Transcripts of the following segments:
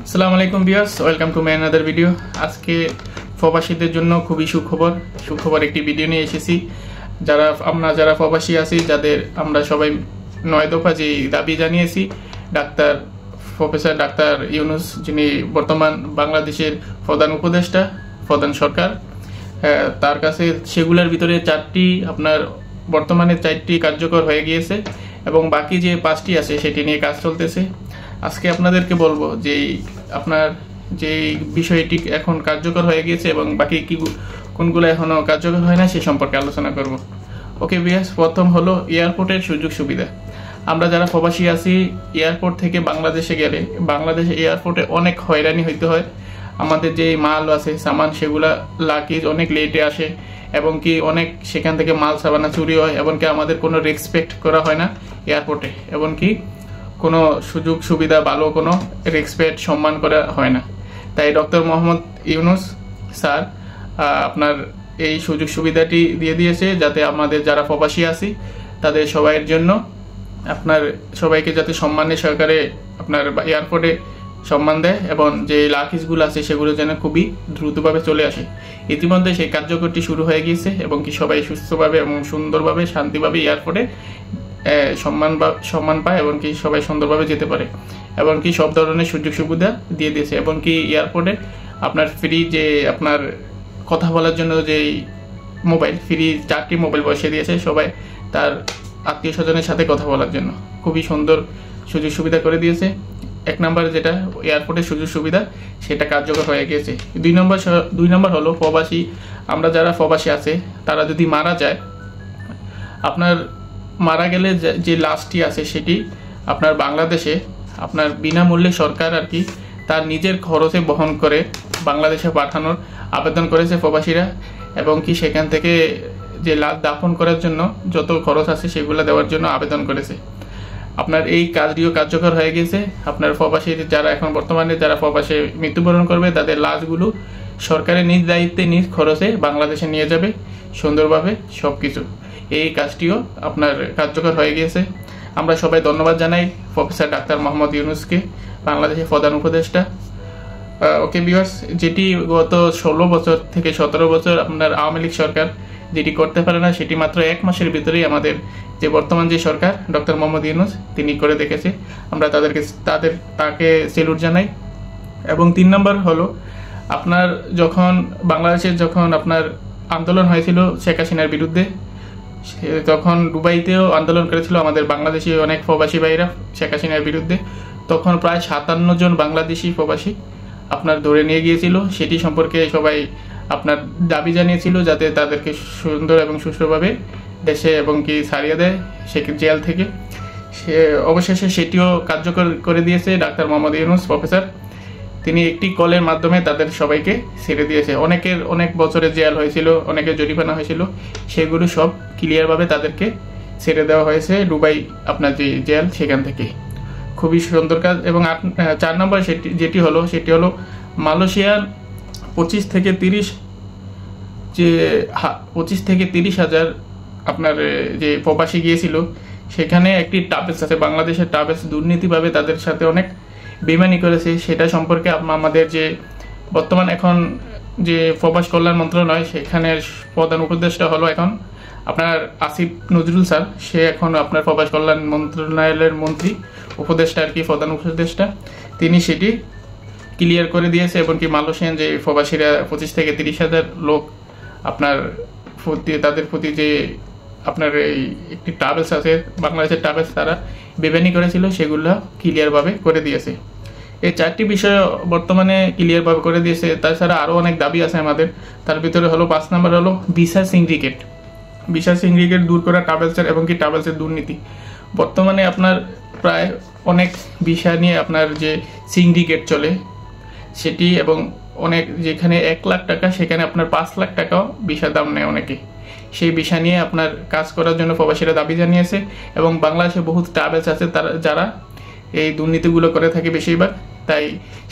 আসসালামু আলাইকুম viewers, welcome to my another video. আজকে প্রবাসীদের জন্য খুবই সুখবর একটি ভিডিও নিয়ে এসেছি। যারা প্রবাসী আছি, যাদের আমরা সবাই 9 দফা যে দাবি জানিয়েছি, প্রফেসর ডাক্তার ইউনূস, যিনি বর্তমান বাংলাদেশের প্রধান উপদেষ্টা, প্রধান সরকার, তার কাছে সেগুলোর ভিতরে বর্তমানে 4টি কার্যকর হয়ে গিয়েছে এবং বাকি যে 5টি আছে সেটি নিয়ে কাজ চলতেছে। আজকে আপনাদেরকে বলবো যে আপনার যে বিষয়টি এখন কার্যকর হয়ে গিয়েছে এবং বাকি কোনগুলো এখনো কার্যকর হয় না সে সম্পর্কে আলোচনা করব। ওকে ভিউয়ার্স, প্রথম হলো এয়ারপোর্টের সুযোগ সুবিধা। আমরা যারা প্রবাসী আছি, এয়ারপোর্ট থেকে বাংলাদেশে গেলে বাংলাদেশে এয়ারপোর্টে অনেক হয়রানি হইতে হয়। আমাদের যে মাল আছে, সামান, সেগুলা লাগেজ অনেক লেটে আসে এবং কি অনেক সেখান থেকে মাল সাবানা চুরি হয় এবং কি আমাদের কোনো রেসপেক্ট করা হয় না এয়ারপোর্টে, এবং কি কোনো সুযোগ সুবিধা ভালো কোনো রেসপেক্ট সম্মান করা হয় না। তাই ডক্টর মোহাম্মদ ইউনূস স্যার আপনার এই সুযোগ সুবিধাটি দিয়ে দিয়েছে, যাতে আমাদের যারা প্রবাসী আছি তাদের সবাইয়ের জন্য সবাইকে যাতে সম্মানের সহকারে আপনার এয়ারপোর্টে সম্মান দেয় এবং যে লাগেজগুলো আছে সেগুলো যেন খুবই দ্রুতভাবে চলে আসে। ইতিমধ্যে সেই কার্যকরটি শুরু হয়ে গিয়েছে এবং কি সবাই সুস্থভাবে এবং সুন্দরভাবে শান্তিভাবে এয়ারপোর্টে সম্মান পায় এবং কি সবাই সুন্দরভাবে যেতে পারে এবং কি সব ধরনের সুযোগ সুবিধা দিয়ে দিয়েছে। এবং কি এয়ারপোর্টে আপনার ফ্রি যে আপনার কথা বলার জন্য যে মোবাইল, ফ্রি 4টি মোবাইল বসিয়ে দিয়েছে সবাই তার আত্মীয় স্বজনের সাথে কথা বলার জন্য। খুবই সুন্দর সুযোগ সুবিধা করে দিয়েছে। 1 নম্বর যেটা এয়ারপোর্টের সুযোগ সুবিধা, সেটা কার্যকর হয়ে গিয়েছে। 2 নম্বর হলো প্রবাসী। আমরা যারা প্রবাসী আছে তারা যদি মারা যায়, আপনার মারা গেলে যে লাশটি আছে সেটি আপনার বাংলাদেশে আপনার বিনামূল্যে সরকার আর কি তার নিজের খরচে বহন করে বাংলাদেশে পাঠানোর আবেদন করেছে প্রবাসীরা, এবং কি সেখান থেকে যে লাশ দাফন করার জন্য যত খরচ আছে সেগুলো দেওয়ার জন্য আবেদন করেছে। আপনার এই কাজটিও কার্যকর হয়ে গেছে। আপনার প্রবাসীর যারা এখন বর্তমানে যারা প্রবাসে মৃত্যুবরণ করবে তাদের লাশগুলো সরকারের নিজ দায়িত্বে নিজ খরচে বাংলাদেশে নিয়ে যাবে সুন্দরভাবে সবকিছু। এই কাজটিও আপনার কার্যকর হয়ে গিয়েছে। আমরা সবাই ধন্যবাদ জানাই প্রফেসর ডাক্তার মোহাম্মদ ইউনূসকে, বাংলাদেশের প্রধান উপদেষ্টা। ওকে ভিউয়ার্স, যেটি গত 16 বছর থেকে 17 বছর আপনার আওয়ামী লীগ সরকার যেটি করতে পারে না, সেটি মাত্র 1 মাসের ভিতরেই আমাদের যে বর্তমান যে সরকার ডক্টর মোহাম্মদ ইউনূস তিনি করে দেখেছে। আমরা তাকে সেলুট জানাই। এবং 3 নম্বর হলো আপনার বাংলাদেশের যখন আপনার আন্দোলন হয়েছিল শেখ হাসিনার বিরুদ্ধে, তখন দুবাইতেও আন্দোলন করেছিল আমাদের বাংলাদেশি অনেক প্রবাসী ভাইরা শেখ হাসিনার বিরুদ্ধে। তখন প্রায় 57 জন বাংলাদেশি প্রবাসী আপনার ধরে নিয়ে গিয়েছিল। সেটি সম্পর্কে সবাই আপনার দাবি জানিয়েছিল যাতে তাদেরকে সুন্দর এবং সুষ্ঠুভাবে দেশে এবং কি ছাড়িয়ে দেয় জেল থেকে। অবশেষে সেটিও কার্যকর করে দিয়েছে ডাক্তার মোহাম্মদ ইউনূস প্রফেসর। তিনি একটি কলের মাধ্যমে তাদের সবাইকে ছেড়ে দিয়েছে। অনেকের অনেক বছরের জেল হয়েছিল, অনেকের জরিমানা হয়েছিল, সেগুলো সব ক্লিয়ারভাবে তাদেরকে ছেড়ে দেওয়া হয়েছে দুবাই আপনার যে জেল সেখান থেকে। খুবই সুন্দর কাজ। এবং 4 নম্বর সেটি হলো মালয়েশিয়ার 25 থেকে 30 হাজার আপনার যে প্রবাসী গিয়েছিল, সেখানে একটি ট্রাভেলস আছে, বাংলাদেশের ট্রাভেলস দুর্নীতিভাবে তাদের সাথে অনেক বেইমানি করেছে। সেটা সম্পর্কে আমাদের যে বর্তমান এখন যে প্রবাস কল্যাণ মন্ত্রণালয়, সেখানে প্রধান উপদেষ্টা হলো এখন আপনার আসিফ নজরুল স্যার। সে এখন আপনার প্রবাস কল্যাণ মন্ত্রণালয়ের মন্ত্রী উপদেষ্টা আর কি, প্রধান উপদেষ্টা। তিনি সেটি ক্লিয়ার করে দিয়েছে এবং কি মালয়েশিয়ান যে প্রবাসীরা 25 থেকে 30 হাজার লোক আপনার তাদের প্রতি যে আপনার এই একটি ট্রাভেলস আছে, বাংলাদেশের ট্রাভেলস, তারা বেইমানি করেছিল, সেগুলো ক্লিয়ারভাবে করে দিয়েছে। এই 4টি বিষয় বর্তমানে ক্লিয়ারভাবে করে দিয়েছে। তাছাড়া আরও অনেক দাবি আছে আমাদের। তার ভিতরে হলো 5 নম্বর হলো ভিসা সিন্ডিকেট দূর করা ট্রাভেলসের এবং কি ট্রাভেলসের দুর্নীতি। বর্তমানে আপনার প্রায় অনেক ভিসা নিয়ে আপনার যে সিন্ডিকেট চলে সেটি, এবং অনেক যেখানে 1 লাখ টাকা সেখানে আপনার 5 লাখ টাকাও ভিসা দাম নেয় অনেকে। সেই বিষয় নিয়ে আপনার কাজ করার জন্য প্রবাসীরা দাবি জানিয়েছে এবং বাংলাদেশে বহুত ট্রাভেলস আছে যারা এই দুর্নীতিগুলো করে থাকে বেশিরভাগ। তাই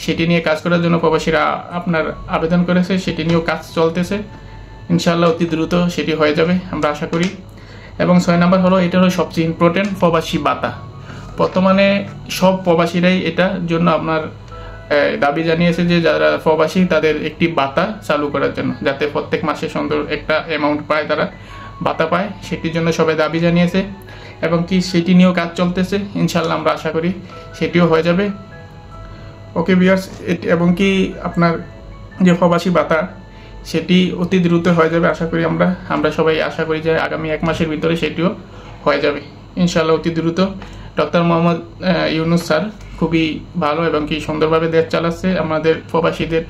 সেটি নিয়ে কাজ করার জন্য প্রবাসীরা আপনার আবেদন করেছে, সেটি নিয়েও কাজ চলতেছে। ইনশাআল্লাহ অতি দ্রুত সেটি হয়ে যাবে আমরা আশা করি। এবং 6 নম্বর হলো, এটা হলো সবচেয়ে ইম্পর্টেন্ট, প্রবাসী ভাতা। বর্তমানে সব প্রবাসীরাই এটার জন্য আপনার দাবি জানিয়েছে যে যারা প্রবাসী তাদের একটি ভাতা চালু করার জন্য, যাতে প্রত্যেক মাসে সুন্দর একটা অ্যামাউন্ট পায়, তারা ভাতা পায়, সেটির জন্য সবাই দাবি জানিয়েছে এবং কি সেটি নিয়েও কাজ চলতেছে। ইনশাল্লাহ আমরা আশা করি সেটিও হয়ে যাবে। ওকে ভিউয়ার্স, এবং কি আপনার যে প্রবাসী ভাতা সেটি অতি দ্রুত হয়ে যাবে আশা করি। আমরা সবাই আশা করি যে আগামী 1 মাসের ভিতরে সেটিও হয়ে যাবে ইনশাল্লাহ অতি দ্রুত। ডক্টর মোহাম্মদ ইউনূস স্যার খুবই ভালো এবং কি সুন্দরভাবে দেশ চালাচ্ছে, আমাদের প্রবাসীদের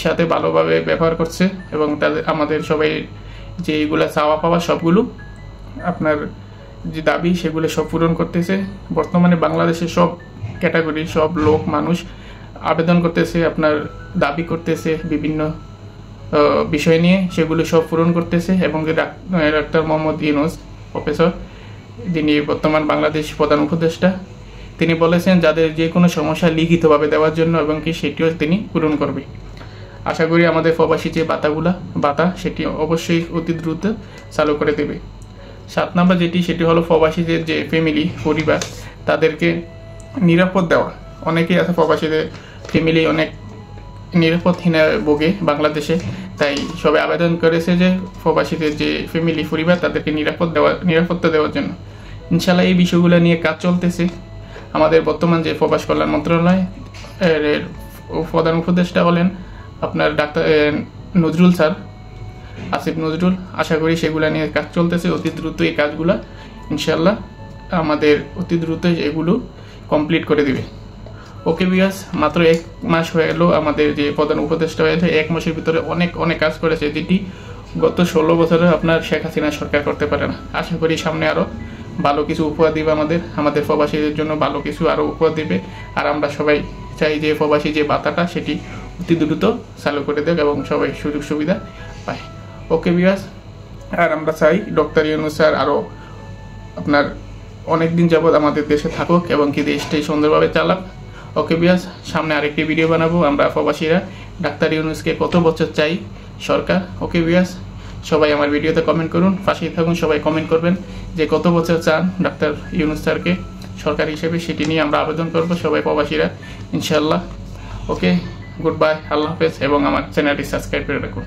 সাথে ভালোভাবে ব্যবহার করছে এবং তাদের আমাদের সবাই যে এইগুলা চাওয়া পাওয়া সবগুলো আপনার যে দাবি সেগুলো সব পূরণ করতেছে। বর্তমানে বাংলাদেশে সব ক্যাটাগরি সব লোক মানুষ আবেদন করতেছে, আপনার দাবি করতেছে বিভিন্ন বিষয় নিয়ে, সেগুলো সব পূরণ করতেছে। এবং ডাক্তার মোহাম্মদ ইউনূস প্রফেসর, যিনি বর্তমান বাংলাদেশ প্রধান উপদেষ্টা, তিনি বলেছেন যাদের যে কোনো সমস্যা লিখিতভাবে দেওয়ার জন্য এবং কি সেটিও তিনি পূরণ করবে। আশা করি আমাদের প্রবাসী যে ভাতা সেটি অবশ্যই অতি দ্রুত চালু করে দেবে। 7 নম্বর সেটি হলো প্রবাসীদের যে ফ্যামিলি পরিবার তাদেরকে নিরাপদ দেওয়া। অনেকেই আছে প্রবাসীদের ফ্যামিলি অনেক নিরাপদহীনা ভোগে বাংলাদেশে, তাই সবাই আবেদন করেছে যে প্রবাসীদের যে ফ্যামিলি পরিবার তাদেরকে নিরাপত্তা দেওয়ার জন্য। ইনশাল্লাহ এই বিষয়গুলো নিয়ে কাজ চলতেছে। আমাদের বর্তমান যে প্রবাস কল্যাণ মন্ত্রণালয় এর প্রধান উপদেষ্টা হলেন আপনার ডাক্তার নজরুল স্যার, আসিফ নজরুল। আশা করি সেগুলো নিয়ে কাজ চলতেছে অতি দ্রুত। এই কাজগুলো ইনশাল্লাহ আমাদের অতি দ্রুত এগুলো কমপ্লিট করে দিবে। ওকে ভিউয়ার্স, মাত্র 1 মাস হয়ে গেল আমাদের যে প্রধান উপদেষ্টা হয়েছে। 1 মাসের ভিতরে অনেক কাজ করেছে, যেটি গত 16 বছরে আপনার শেখ হাসিনা সরকার করতে পারে না। আশা করি সামনে আরো ভালো কিছু উপহার দিবে, আমাদের প্রবাসীদের জন্য ভালো কিছু আরো উপহার দিবে। আর আমরা সবাই চাই যে প্রবাসী যে ভাতাটা সেটি অতি দ্রুত চালু করে দেবে এবং সবাই সুযোগ সুবিধা পায়। ওকে ভিউয়ার্স, আর আমরা চাই ডক্টর ইউনূস স্যার আরো আপনার অনেকদিন যাবত আমাদের দেশে থাকুক এবং কি দেশটাই সুন্দরভাবে চালাক। ওকে ভিউয়ার্স, সামনে আরেকটি ভিডিও বানাবো আমরা প্রবাসীরা ডাক্তার ইউনূসকে কত বছর চাই সরকার। ওকে ভিউয়ার্স, সবাই আমার ভিডিওতে কমেন্ট করুন, পাশেই থাকুন, সবাই কমেন্ট করবেন যে কত বছর চান ডাক্তার ইউনূস স্যারকে সরকার হিসেবে, সেটি নিয়ে আমরা আবেদন করব সবাই প্রবাসীরা ইনশাল্লাহ। ওকে, গুড বাই, আল্লাহ হাফেজ এবং আমার চ্যানেলটি সাবস্ক্রাইব করে রাখুন।